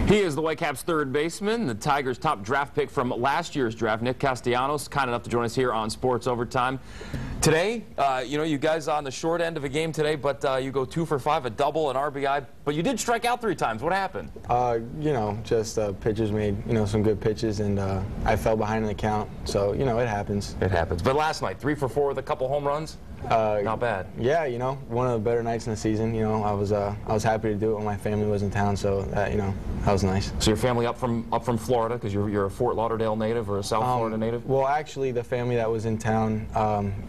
He is the Whitecaps' third baseman, the Tigers' top draft pick from last year's draft, Nick Castellanos, kind enough to join us here on Sports Overtime. Today, you guys on the short end of a game today, but you go 2 for 5, a double, an RBI, but you did strike out 3 times. What happened? Just pitchers made, some good pitches, and I fell behind in the count, so, it happens. It happens. But last night, 3 for 4 with a couple home runs? Not bad. Yeah, one of the better nights in the season. I was happy to do it when my family was in town, so that was nice. So your family up from Florida, because you're a Fort Lauderdale native or a South Florida native? Well, actually, the family that was in town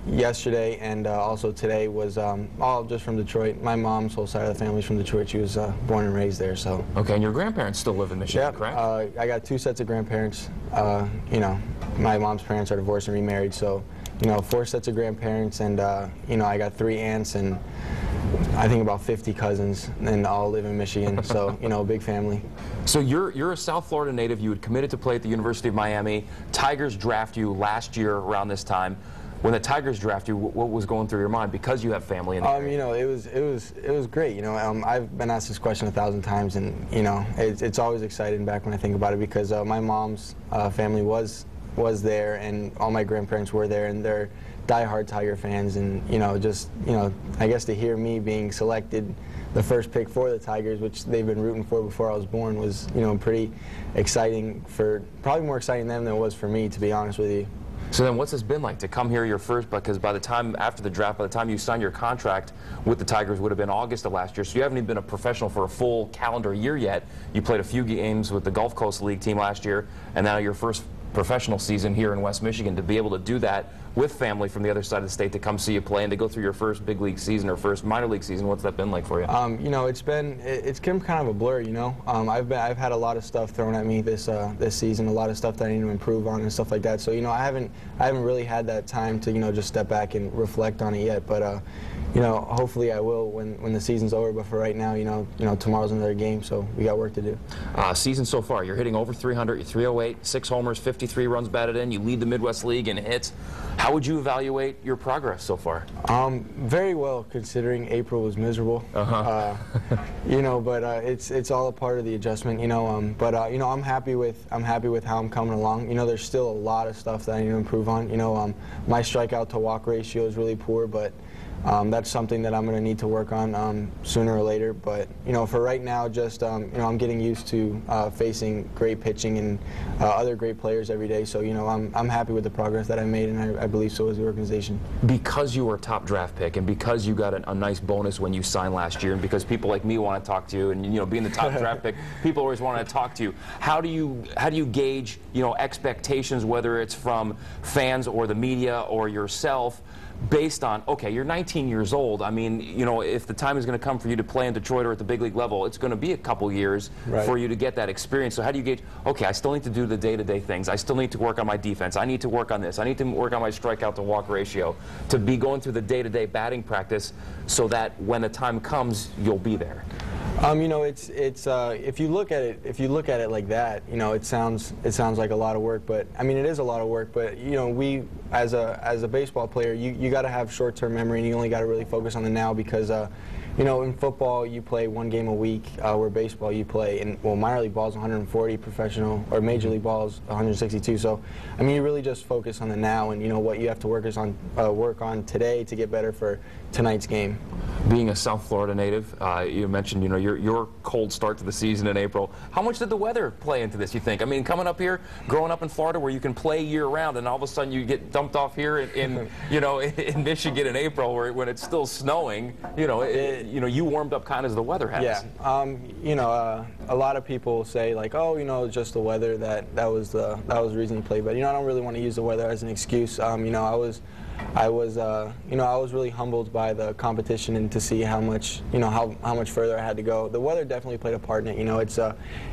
yesterday and also today was all just from Detroit. My mom's whole side of the family's from Detroit. She was born and raised there, so. Okay, and your grandparents still live in Michigan, correct? I got 2 sets of grandparents. My mom's parents are divorced and remarried, so. 4 sets of grandparents, and I got 3 aunts, and I think about 50 cousins, and all live in Michigan. So big family. So you're a South Florida native. You had committed to play at the University of Miami. Tigers draft you last year around this time. When the Tigers draft you, what was going through your mind because you have family in the area? It was great. I've been asked this question 1,000 times, and it's always exciting back when I think about it because my mom's family was there, and all my grandparents were there, and they're diehard Tiger fans, and I guess to hear me being selected the first pick for the Tigers, which they've been rooting for before I was born, was pretty exciting, probably more exciting than it was for me, to be honest with you. So then what's this been like to come here your first, because by the time after the draft, by the time you signed your contract with the Tigers would have been August of last year, so you haven't even been a professional for a full calendar year yet. You played a few games with the Gulf Coast League team last year, and now your first professional season here in West Michigan. To be able to do that with family from the other side of the state to come see you play and to go through your first big league season or first minor league season, what's that been like for you? It's been kind of a blur. I've had a lot of stuff thrown at me this season, a lot of stuff that I need to improve on and stuff like that. So I haven't really had that time to just step back and reflect on it yet. But hopefully I will when the season's over. But for right now, tomorrow's another game, so we got work to do. Season so far, you're hitting over 300, you're 308, 6 homers, 53 runs batted in. You lead the Midwest League in hits. How would you evaluate your progress so far? Very well, considering April was miserable. But it's all a part of the adjustment. I'm happy with how I'm coming along. There's still a lot of stuff that I need to improve on. My strikeout to walk ratio is really poor, but that's something that I'm going to need to work on sooner or later. But for right now, just I'm getting used to facing great pitching and other great players every day. So I'm happy with the progress that I made, and I believe so is the organization. Because you were a top draft pick, and because you got a nice bonus when you signed last year, and because people like me want to talk to you, and being the top draft pick, people always want to talk to you. How do you gauge expectations, whether it's from fans or the media or yourself, based on, okay, you're 19 years old. I mean, if the time is going to come for you to play in Detroit or at the big league level, it's going to be a couple years for you to get that experience. So how do you gauge, okay, I still need to do the day-to-day things. I still need to work on my defense. I need to work on this. I need to work on my strikeout to walk ratio to be going through the day-to-day batting practice so that when the time comes, you'll be there. If you look at it like that, it sounds like a lot of work, but I mean it is a lot of work. But we as a baseball player, you got to have short-term memory, and you only got to really focus on the now because in football you play 1 game a week, where baseball you play, and minor league ball is 140, professional or major league ball is 162. So I mean you really just focus on the now, and what you have to work on today to get better for tonight's game. Being a South Florida native, you mentioned your cold start to the season in April. How much did the weather play into this, you think? I mean, coming up here, growing up in Florida where you can play year-round, and all of a sudden you get dumped off here in in Michigan in April when it's still snowing. You warmed up kind of as the weather has. Yeah. A lot of people say like, oh, just the weather that was the reason you played. But I don't really want to use the weather as an excuse. I was really humbled by the competition and to see how much how much further I had to go. The weather definitely played a part in it.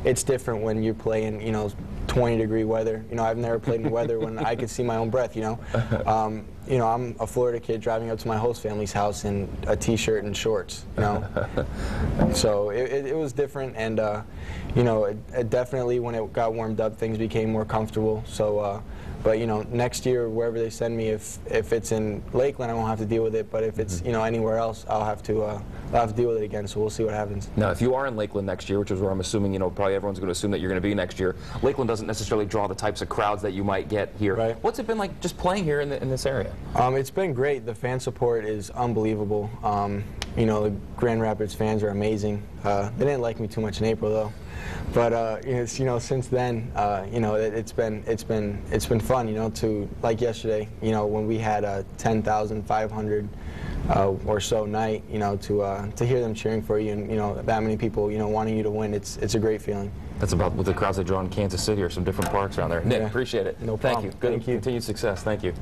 It's different when you play in 20-degree weather. I've never played in weather when I could see my own breath. I'm a Florida kid driving up to my host family's house in a T-shirt and shorts. So it was different, and it definitely when it got warmed up, things became more comfortable. So. But next year, wherever they send me, if it's in Lakeland, I won't have to deal with it. But if it's anywhere else, I'll have to have to deal with it again. So we'll see what happens. Now, if you are in Lakeland next year, which is where I'm assuming, you know, probably everyone's going to assume that you're going to be next year, Lakeland doesn't necessarily draw the types of crowds that you might get here. Right. What's it been like just playing here in this area? It's been great. The fan support is unbelievable. You know, the Grand Rapids fans are amazing. They didn't like me too much in April, though. But you know, since then, you know, it's been fun. You know, to like yesterday, you know, when we had a 10,500 or so night, you know, to hear them cheering for you, and you know, that many people, you know, wanting you to win, it's a great feeling. That's about what the crowds they draw in Kansas City or some different parks around there. Nick, Yeah. appreciate it. No problem. Thank you. Good, Thank you. Continued success. Thank you.